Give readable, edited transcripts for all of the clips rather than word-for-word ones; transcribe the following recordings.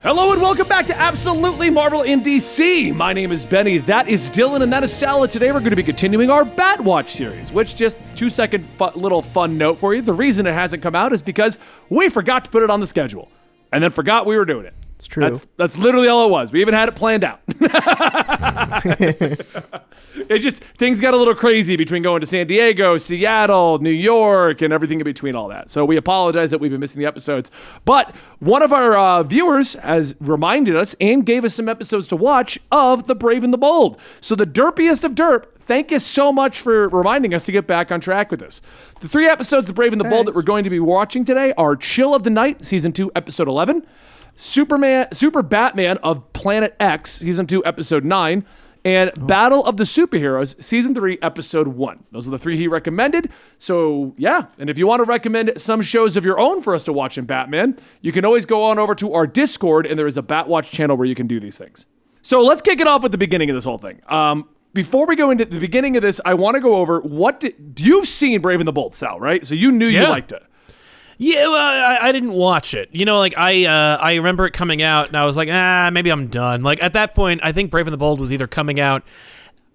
Hello and welcome back to Absolutely Marvel in DC. My name is Benny, that is Dylan, and that is Sal. Today we're going to be continuing our Batwatch series, which just 2-second little fun note for you. The reason it hasn't come out is because we forgot to put it on the schedule and then forgot we were doing it. It's true. That's literally all it was. We even had it planned out. It's just, things got a little crazy between going to San Diego, Seattle, New York, and everything in between all that. So we apologize that we've been missing the episodes. But one of our viewers has reminded us and gave us some episodes to watch of The Brave and the Bold. So the derpiest of derp, thank you so much for reminding us to get back on track with this. The 3 episodes of The Brave and the Bold that we're going to be watching today are Chill of the Night, Season 2, Episode 11, Super Batman of Planet X, Season 2, Episode 9, and Battle of the Superheroes, Season 3, Episode 1. Those are the 3 he recommended. So, yeah. And if you want to recommend some shows of your own for us to watch in Batman, you can always go on over to our Discord, and there is a Batwatch channel where you can do these things. So let's kick it off with the beginning of this whole thing. Before we go into the beginning of this, I want to go over you've seen Brave and the Bold, Sal, right? So you knew you liked it. Yeah, well, I didn't watch it. You know, like I remember it coming out, and I was like, maybe I'm done. Like at that point, I think Brave and the Bold was either coming out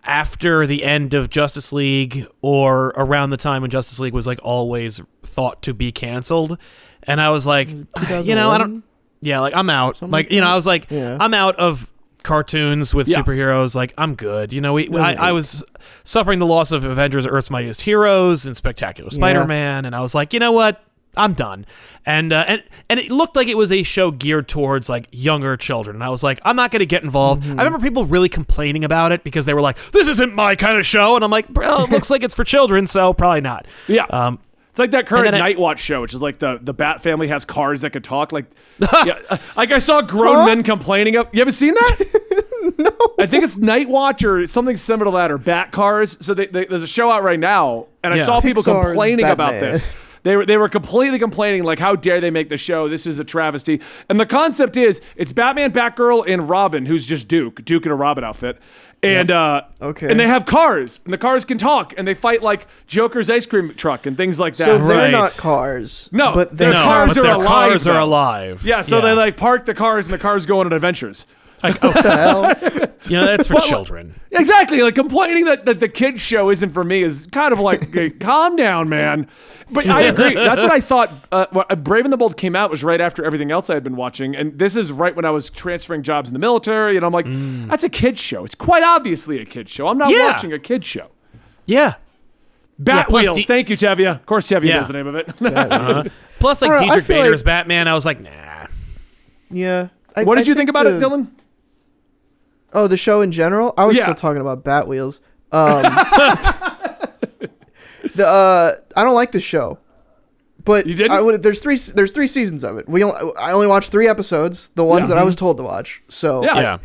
after the end of Justice League or around the time when Justice League was like always thought to be canceled, and I was like, you know, I don't. Yeah, like I'm out. Like you know, I was like, I'm out of cartoons with superheroes. Like I'm good. You know, I was suffering the loss of Avengers: Earth's Mightiest Heroes and Spectacular Spider-Man, and I was like, you know what? I'm done. And it looked like it was a show geared towards like younger children. And I was like, I'm not going to get involved. I remember people really complaining about it because they were like, this isn't my kind of show. And I'm like, bro, it looks like it's for children, so probably not. Yeah. It's like that current Night Watch show, which is like the Bat family has cars that could talk. Like, like I saw grown men complaining of. You ever seen that? No. I think it's Night Watch or something similar to that, or Bat Cars. So there's a show out right now, and I saw people complaining about this. They were completely complaining, like, how dare they make the show? This is a travesty. And the concept is, it's Batman, Batgirl, and Robin, who's just Duke in a Robin outfit. And and they have cars, and the cars can talk, and they fight like Joker's ice cream truck and things like that. So they're not cars. No, but their cars are alive. Yeah, so they like park the cars, and the cars go on adventures. Like, what the hell? You know, that's for children. Exactly. Like complaining that the kids show isn't for me is kind of like, hey, calm down, man. But I agree. That's what I thought. Brave and the Bold came out was right after everything else I had been watching. And this is right when I was transferring jobs in the military. And I'm like, that's a kid's show. It's quite obviously a kid's show. I'm not watching a kid's show. Yeah. Batwheels. Thank you, Tevye. Of course, Tevye knows the name of it. Plus, like Diedrich Bader's Batman, I was like, nah. Yeah. What did you think about it, Dylan? Oh, the show in general? I was still talking about Batwheels. I don't like the show, but you didn't? There's three seasons of it. I only watched 3 episodes, the ones that I was told to watch. So I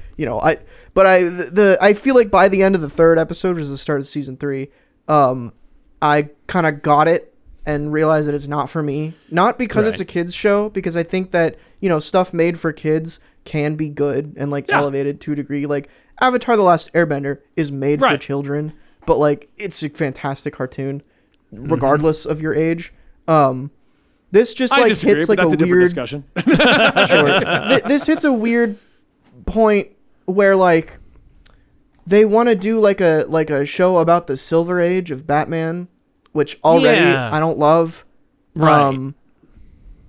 feel like by the end of the 3rd episode, which is the start of season 3, I kind of got it and realized that it's not for me. Not because it's a kids show, because I think that stuff made for kids can be good and like elevated to a degree. Like Avatar: The Last Airbender is made for children, but like it's a fantastic cartoon regardless of your age. This just like hits like a weird discussion. Sure. This hits a weird point where like they want to do like a show about the Silver Age of Batman, which already I don't love. Right.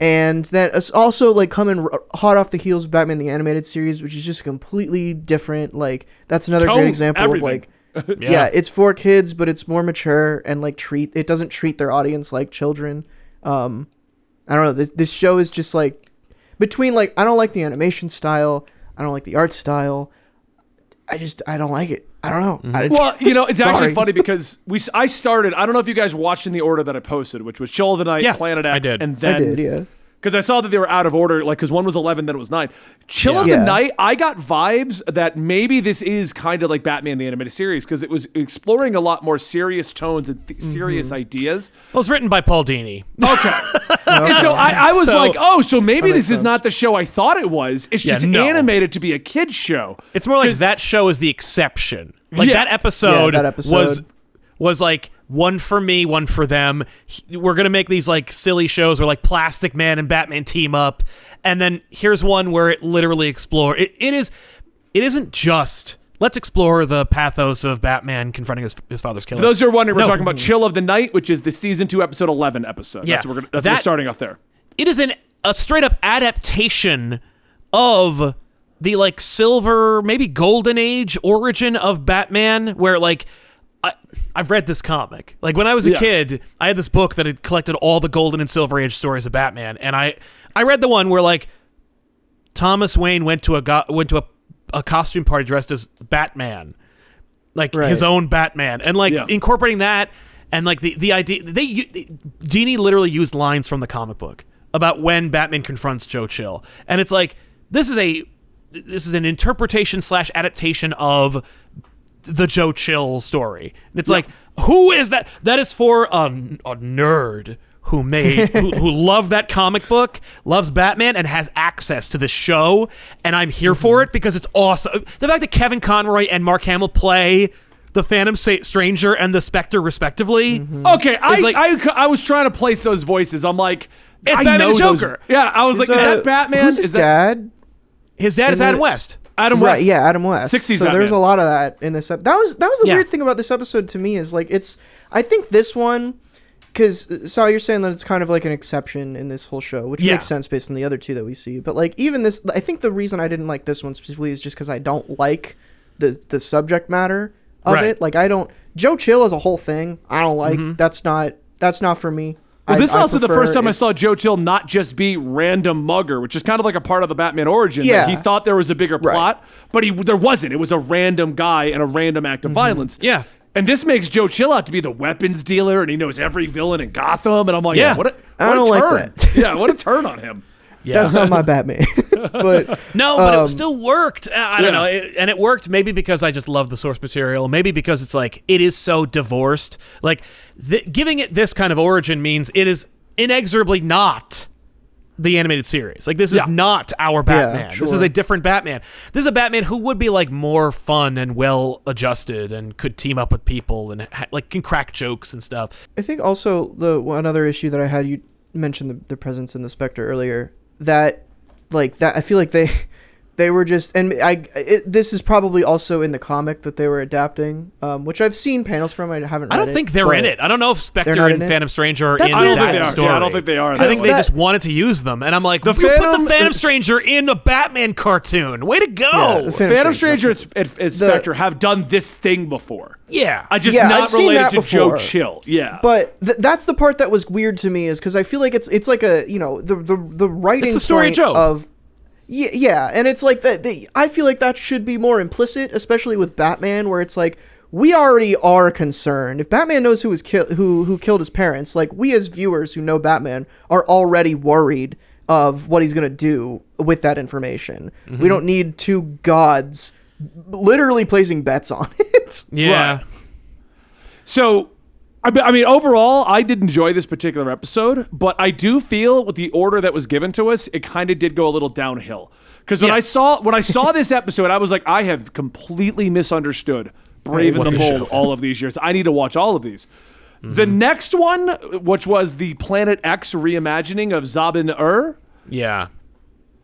And that is also like coming hot off the heels of Batman the Animated Series, which is just completely different. Like that's another great example of like, it's for kids, but it's more mature and like it doesn't treat their audience like children. I don't know. This show is just like between like I don't like the animation style, I don't like the art style. I don't like it. I don't know. Well, it's actually funny because I started. I don't know if you guys watched in the order that I posted, which was Chill of the Night, Planet X, and then I did. because I saw that they were out of order, like, because one was 11, then it was 9. Chill of the Night, I got vibes that maybe this is kind of like Batman the Animated Series, because it was exploring a lot more serious tones and serious ideas. Well, it's written by Paul Dini. Okay. And so I was like, oh, so maybe this is not the show I thought it was. It's just animated to be a kid's show. It's more like that show is the exception. Like that episode, was like one for me, one for them. We're gonna make these like silly shows where like Plastic Man and Batman team up, and then here's one where it literally explore. It isn't just let's explore the pathos of Batman confronting his father's killer. For those who are wondering, we're talking about Chill of the Night, which is the season 2, episode 11 episode. Yeah, we're starting off there. It is a straight up adaptation of the like silver, maybe golden age origin of Batman, where like I've read this comic. Like when I was a kid, I had this book that had collected all the golden and silver age stories of Batman, and I read the one where like Thomas Wayne went to a costume party dressed as Batman, like his own Batman, and like incorporating that, and like the idea Dini literally used lines from the comic book about when Batman confronts Joe Chill, and it's like this is an interpretation / adaptation of the Joe Chill story. And it's like, who is that? That is for a nerd who who loved that comic book, loves Batman, and has access to the show. And I'm here for it because it's awesome. The fact that Kevin Conroy and Mark Hamill play the Phantom Stranger and the Spectre respectively. Okay, I was trying to place those voices. I'm like, it's Batman and Joker. I was like, is that Batman? Who's his dad? His dad is Adam West. Adam West. Right, yeah, Adam West. 60s so Batman. there's a lot of that in this episode. That was the weird thing about this episode to me is like I think this one, because Sal, you're saying that it's kind of like an exception in this whole show, which makes sense based on the other two that we see. But like even this, I think the reason I didn't like this one specifically is just because I don't like the subject matter of it. Like Joe Chill as a whole thing, I don't like. That's not for me. Well, this is also the first time I saw Joe Chill not just be random mugger, which is kind of like a part of the Batman origin. Yeah. He thought there was a bigger plot, but there wasn't. It was a random guy and a random act of violence. Yeah. And this makes Joe Chill out to be the weapons dealer, and he knows every villain in Gotham. And I'm like, what a turn. Like that. Yeah, what a turn on him. Yeah. That's not my Batman. But it still worked. I don't know. And it worked maybe because I just love the source material. Maybe because it's like, it is so divorced. Like, giving it this kind of origin means it is inexorably not the animated series. Like, this is not our Batman. Yeah, sure. This is a different Batman. This is a Batman who would be like more fun and well adjusted and could team up with people and like can crack jokes and stuff. I think also the one other issue that I had, you mentioned the presence in the Spectre earlier, that I feel like they were just, and this is probably also in the comic that they were adapting, which I've seen panels from. I haven't read it. I don't think they're in it. I don't know if Spectre and Phantom Stranger are in that story. Yeah, I don't think they are. I think they just wanted to use them. And I'm like, you put the Phantom Stranger in a Batman cartoon. Way to go. Yeah, the Phantom Stranger and Spectre have done this thing before. Yeah. I just not related to Joe Chill. Yeah. But that's the part that was weird to me, is because I feel like it's like a, the writing it's the story of Joe. Yeah, and it's like that. I feel like that should be more implicit, especially with Batman, where it's like we already are concerned. If Batman knows who killed his parents, like we as viewers who know Batman are already worried of what he's gonna do with that information. We don't need two gods literally placing bets on it. Yeah. Right. So, I mean, overall, I did enjoy this particular episode, but I do feel with the order that was given to us, it kind of did go a little downhill. Because when I saw this episode, I was like, I have completely misunderstood Brave and the Bold all of these years. I need to watch all of these. The next one, which was the Planet X reimagining of Zabin-Ur. Yeah.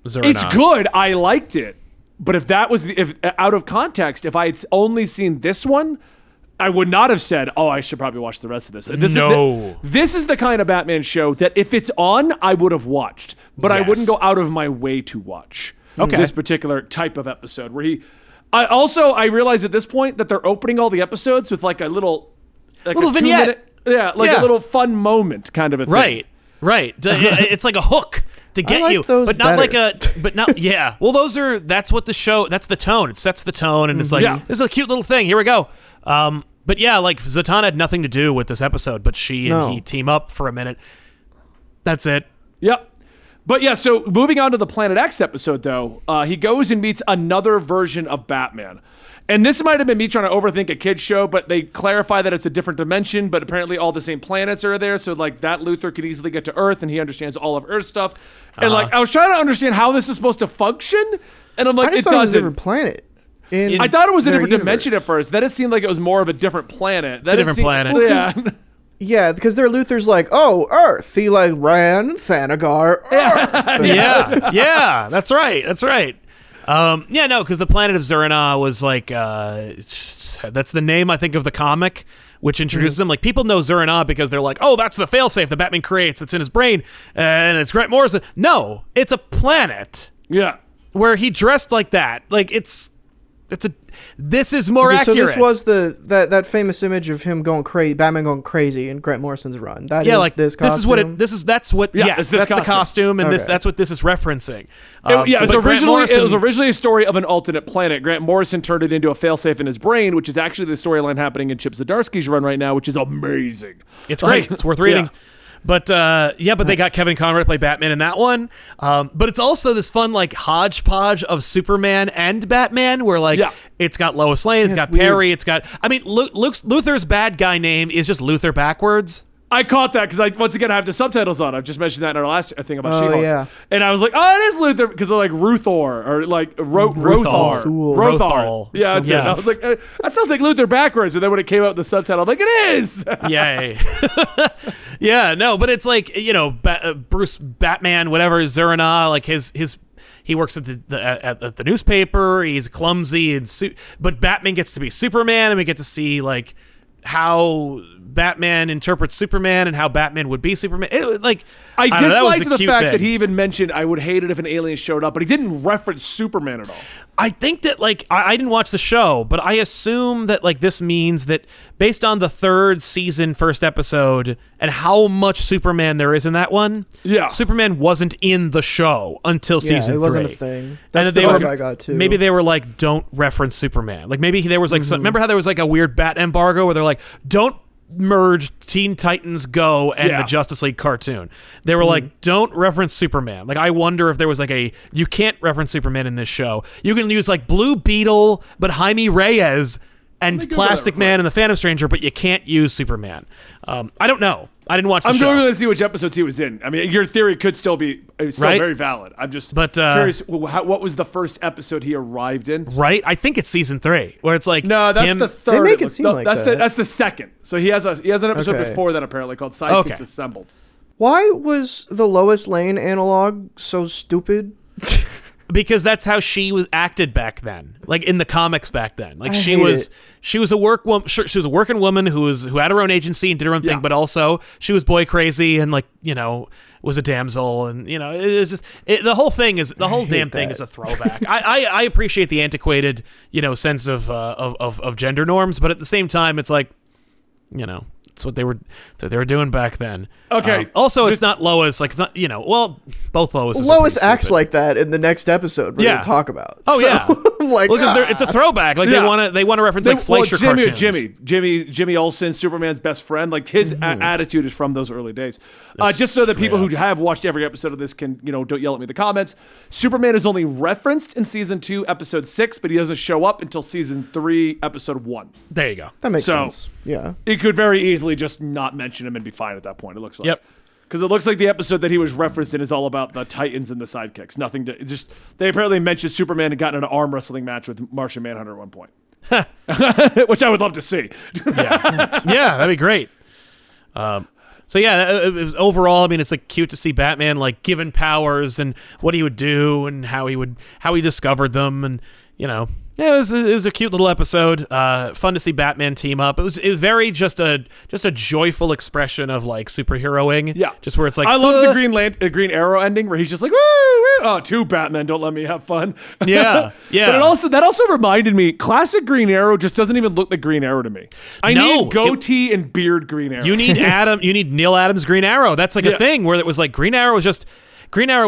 It's good. I liked it. But if that was if out of context, if I had only seen this one, I would not have said, "Oh, I should probably watch the rest of this." This is the kind of Batman show that if it's on, I would have watched, but I wouldn't go out of my way to watch this particular type of episode. Where I realize at this point that they're opening all the episodes with like a little vignette, a little fun moment kind of a thing. Right. It's like a hook to get you, but not Well, that's what the show. That's the tone. It sets the tone, and it's like this is a cute little thing. Here we go. But yeah, like Zatanna had nothing to do with this episode, but she and he team up for a minute. That's it. Yep. But yeah, so moving on to the Planet X episode, though, he goes and meets another version of Batman. And this might have been me trying to overthink a kid's show, but they clarify that it's a different dimension, but apparently all the same planets are there. So like that Luthor could easily get to Earth and he understands all of Earth stuff. And like I was trying to understand how this is supposed to function. And I'm like, I just thought it was a different planet. I thought it was a their different dimension universe. at first. Then it seemed like it was more of a different planet. It's a different planet. Yeah. Yeah, because their Luther's like, oh, Earth. He like ran Thanagar. Earth. yeah, that's right. Because the planet of Zerina was like, that's the name, I think, of the comic, which introduces him. Like, people know Zerina because they're like, oh, that's the failsafe that Batman creates. It's in his brain, and it's Grant Morrison. No, it's a planet. Yeah. Where he dressed like that. Like, this is more accurate. So this was that famous image of him going crazy, Batman going crazy in Grant Morrison's run. That is this costume. That's the costume, and that's what this is referencing. It was originally a story of an alternate planet. Grant Morrison turned it into a failsafe in his brain, which is actually the storyline happening in Chip Zdarsky's run right now, which is amazing. It's great. It's worth reading. Yeah. But they got Kevin Conroy to play Batman in that one. But it's also this fun like hodgepodge of Superman and Batman, where it's got Lois Lane, it's got Perry, it's got. I mean, Luther's bad guy name is just Luther backwards. I caught that because once again I have the subtitles on. I've just mentioned that in our last thing about She-Hulk. Yeah. And I was like, oh, it is Luther because of like Ruthor or like Rothar. Rothar. Yeah, that's it. And I was like, that sounds like Luther backwards. And then when it came out in the subtitle, I'm like, it is. Yay. Yeah, no, but it's like, Bruce Batman, whatever, Zerina, like he works at the newspaper. He's clumsy but Batman gets to be Superman, and we get to see like how Batman interprets Superman and how Batman would be Superman. I disliked the fact that he even mentioned I would hate it if an alien showed up, but he didn't reference Superman at all. I think that I didn't watch the show, but I assume that this means that based on the third season first episode and how much Superman there is in that one, Superman wasn't in the show until season 3. It wasn't a thing. That's the vibe I got too. Maybe they were like, don't reference Superman. Like maybe there was like remember how there was like a weird bat embargo where they're like, don't merge Teen Titans Go and the Justice League cartoon. They were like, don't reference Superman. Like, I wonder if there was like you can't reference Superman in this show. You can use like Blue Beetle, but Jaime Reyes and Plastic Man and the Phantom Stranger, but you can't use Superman. I don't know. I didn't watch the show. I'm going to see which episodes he was in. I mean, your theory could still be very valid. I'm just curious, what was the first episode he arrived in? Right? I think it's season 3, where it's like no, that's the third. They make it seem like that. That's the second. So he has an episode before that apparently called Sidekicks Assembled. Why was the Lois Lane analog so stupid? Because that's how she was acted back then, like in the comics back then. Like she was a working woman who had her own agency and did her own thing, but also she was boy crazy and was a damsel, and it was just the whole damn thing is a throwback. I appreciate the antiquated sense of gender norms, but at the same time, it's like it's what they were doing back then. Okay. Also, it's not Lois. Like, it's not, both Lois. Lois acts like that in the the episode we're going to talk about. Oh, so, yeah. I'm like, it's a throwback. Like, they want to reference like Fleischer cartoons. Jimmy Olsen, Superman's best friend. Like, his attitude is from those early days. Just so that people who have watched every episode of this can, don't yell at me in the comments. Superman is only referenced in season 2, episode 6, but he doesn't show up until season 3, episode 1. There you go. That makes sense. Yeah. It could very easily just not mention him and be fine at that point, it looks like. Yep. Because it looks like the episode that he was referenced in is all about the Titans and the sidekicks. They apparently mentioned Superman had gotten in an arm wrestling match with Martian Manhunter at one point. Which I would love to see. Yeah, that'd be great. So it was overall, I mean, it's like cute to see Batman like given powers and what he would do and how he discovered them, and it was a cute little episode. Fun to see Batman team up. It was very just a joyful expression of like superheroing. Yeah, just where it's like I love the Green Arrow ending where he's just like, woo, woo. Oh, 2 Batman, don't let me have fun. Yeah. But that also reminded me, classic Green Arrow just doesn't even look like Green Arrow to me. I need goatee and beard Green Arrow. You need Neil Adams Green Arrow. That's like a thing where it was like Green Arrow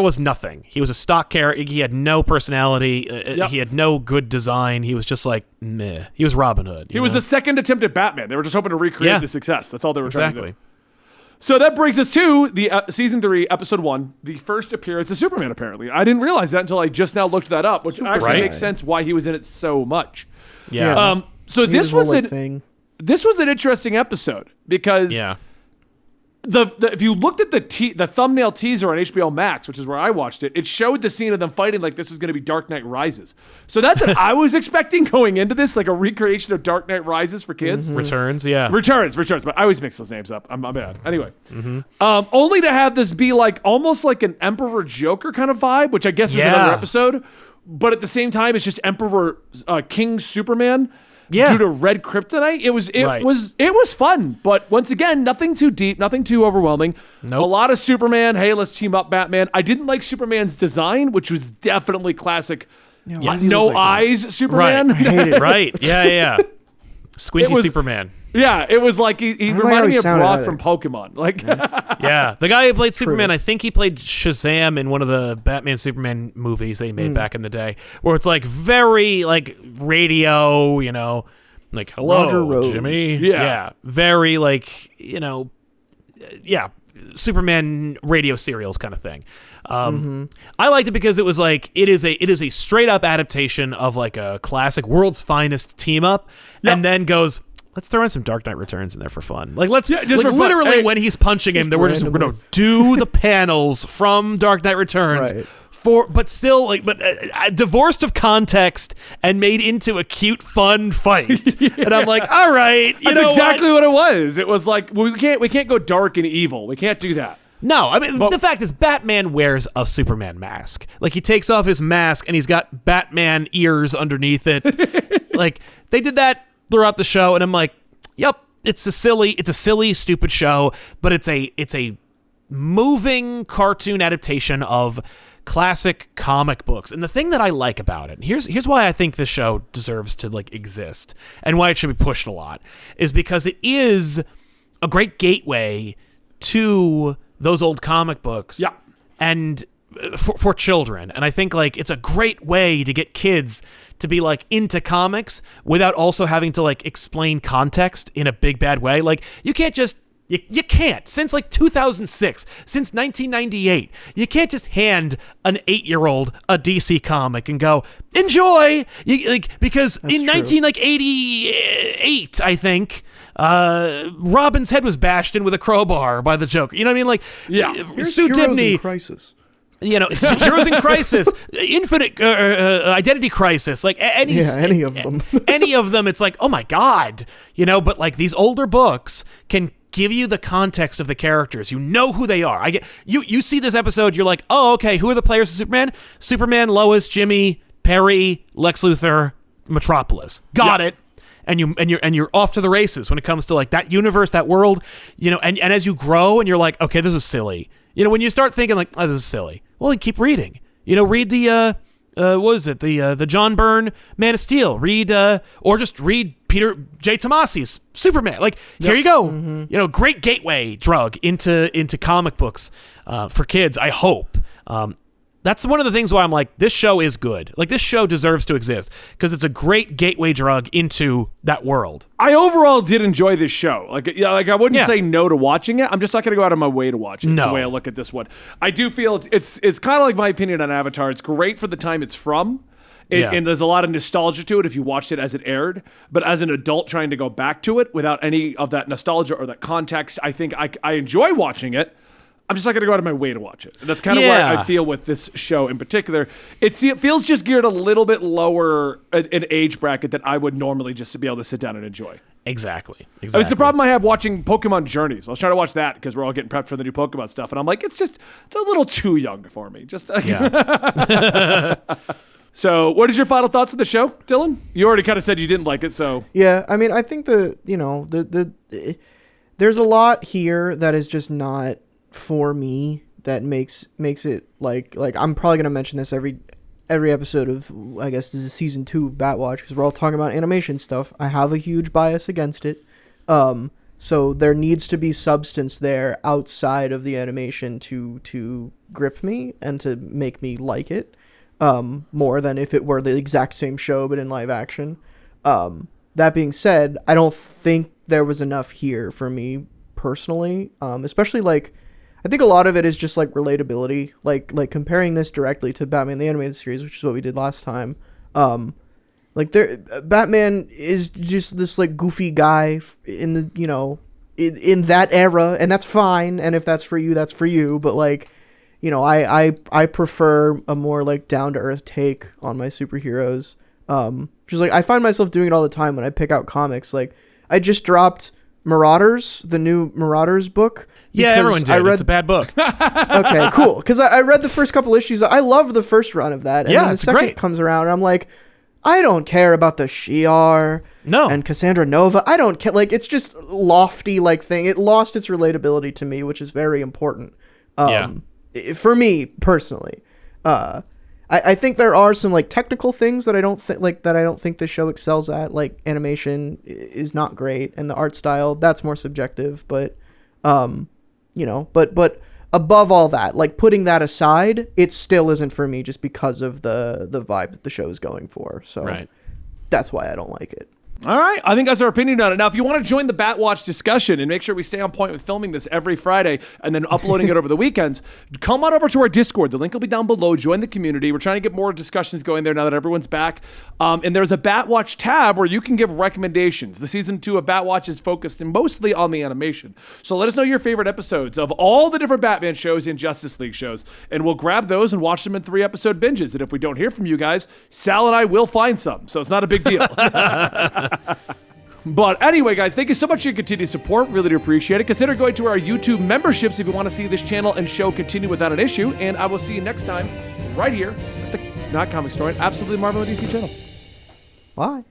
was nothing. He was a stock character. He had no personality. He had no good design. He was just like meh. He was Robin Hood. He was the second attempt at Batman. They were just hoping to recreate the success. That's all they were trying to do. So that brings us to the season 3, episode 1, the first appearance of Superman. Apparently, I didn't realize that until I just now looked that up, which actually makes sense why he was in it so much. Yeah. So this was an interesting episode because if you looked at the thumbnail teaser on HBO Max, which is where I watched it, it showed the scene of them fighting like this was going to be Dark Knight Rises. So that's what I was expecting going into this, like a recreation of Dark Knight Rises for kids. Returns, yeah. Returns. But I always mix those names up. I'm bad. Anyway, only to have this be like almost like an Emperor Joker kind of vibe, which I guess is another episode. But at the same time, it's just Emperor King Superman. Yeah. Due to red kryptonite, it was fun, but once again, nothing too deep, nothing too overwhelming. Nope. A lot of Superman. Hey, let's team up, Batman. I didn't like Superman's design, which was definitely classic. No eyes, Superman. Right. I hate it. Right. Yeah. Squinty Superman. Yeah, it was like he reminded me of Brock from Pokemon. Like, yeah, the guy who played Superman, I think he played Shazam in one of the Batman Superman movies they made back in the day, where it's like very like radio, like hello, Roger Rose. Jimmy. Yeah. Very like Superman radio serials kind of thing. I liked it because it was like it is a straight up adaptation of like a classic World's Finest team up, and then goes, let's throw in some Dark Knight Returns in there for fun. Like let's just like, for fun. literally Hey, when he's punching him, we're just gonna do the panels from Dark Knight Returns. Right. But still, like, divorced of context and made into a cute, fun fight. And I'm like, all right, that's exactly what it was. It was like we can't go dark and evil. We can't do that. No, I mean, the fact is Batman wears a Superman mask. Like, he takes off his mask and he's got Batman ears underneath it. Like, they did that throughout the show, and I'm like, yep, it's a silly, stupid show, but it's a moving cartoon adaptation of classic comic books. And the thing that I like about it, here's why I think this show deserves to like exist and why it should be pushed a lot, is because it is a great gateway to those old comic books. Yeah. And for children. And I think like it's a great way to get kids to be like into comics without also having to like explain context in a big bad way. Like you can't just You can't. Since like 2006, since 1998, you can't just hand an 8-year-old a DC comic and go, enjoy! Because in 1988, I think, Robin's head was bashed in with a crowbar by the Joker. You know what I mean? Like, Here's Sue Heroes Dibney, in Crisis. Heroes in Crisis, Infinite Identity Crisis, like any of them. any of them, it's like, oh my God, but like these older books can give you the context of the characters. You know who they are. You see this episode, you're like, oh, okay, who are the players of Superman? Superman, Lois, Jimmy, Perry, Lex Luthor, Metropolis. Got it. And you're off to the races when it comes to like that universe, that world, and as you grow and you're like, okay, this is silly. When you start thinking like, oh, this is silly. Well, then keep reading. Read the what is it? The John Byrne Man of Steel. Read or just read Peter J. Tomasi's Superman. Like, here you go. Mm-hmm. Great gateway drug into comic books for kids, I hope. That's one of the things why I'm like, this show is good. Like, this show deserves to exist because it's a great gateway drug into that world. I overall did enjoy this show. Like I wouldn't say no to watching it. I'm just not going to go out of my way to watch it. No. That's the way I look at this one. I do feel it's kind of like my opinion on Avatar. It's great for the time it's from. And there's a lot of nostalgia to it if you watched it as it aired. But as an adult trying to go back to it without any of that nostalgia or that context, I think I enjoy watching it. I'm just not going to go out of my way to watch it. And that's kind of where I feel with this show in particular. It feels just geared a little bit lower an age bracket that I would normally just be able to sit down and enjoy. Exactly. It's the problem I have watching Pokemon Journeys. I was trying to watch that because we're all getting prepped for the new Pokemon stuff. And I'm like, it's a little too young for me. So what is your final thoughts of the show, Dylan? You already kind of said you didn't like it, so. Yeah, I mean, I think there's a lot here that is just not for me that makes it like I'm probably gonna mention this every episode of, I guess this is season 2 of Batwatch because we're all talking about animation stuff. I have a huge bias against it, so there needs to be substance there outside of the animation to grip me and to make me like it more than if it were the exact same show but in live action. That being said, I don't think there was enough here for me personally, especially like I think a lot of it is just like relatability, like comparing this directly to Batman the Animated Series, which is what we did last time. Batman is just this like goofy guy in in that era, and that's fine. And if that's for you, that's for you. But like, you know, I prefer a more like down to earth take on my superheroes. Just like I find myself doing it all the time when I pick out comics. Like I just dropped Marauders, the new Marauders book. Yeah, everyone did. It's a bad book. Okay, cool. Because I read the first couple issues. I love the first run of that. And Yeah, then the it's second great. comes around, and I'm like, I don't care about the Shi'ar and Cassandra Nova. I don't care. Like, it's just lofty, like, thing. It lost its relatability to me, which is very important. For me, personally. I think there are some like technical things that I don't think the show excels at. Like animation is not great, and the art style that's more subjective. But, you know, but above all that, like putting that aside, it still isn't for me just because of the vibe that the show is going for. So that's why I don't like it. All right. I think that's our opinion on it. Now, if you want to join the Batwatch discussion and make sure we stay on point with filming this every Friday and then uploading it over the weekends, come on over to our Discord. The link will be down below. Join the community. We're trying to get more discussions going there now that everyone's back. And there's a Batwatch tab where you can give recommendations. The season 2 of Batwatch is focused mostly on the animation. So let us know your favorite episodes of all the different Batman shows and Justice League shows. And we'll grab those and watch them in 3-episode binges. And if we don't hear from you guys, Sal and I will find some. So it's not a big deal. But anyway, guys, thank you so much for your continued support. Really do appreciate it. Consider going to our YouTube memberships if you want to see this channel and show continue without an issue. And I will see you next time right here at the Not Comicstorian, Absolutely Marvel and DC channel. Bye.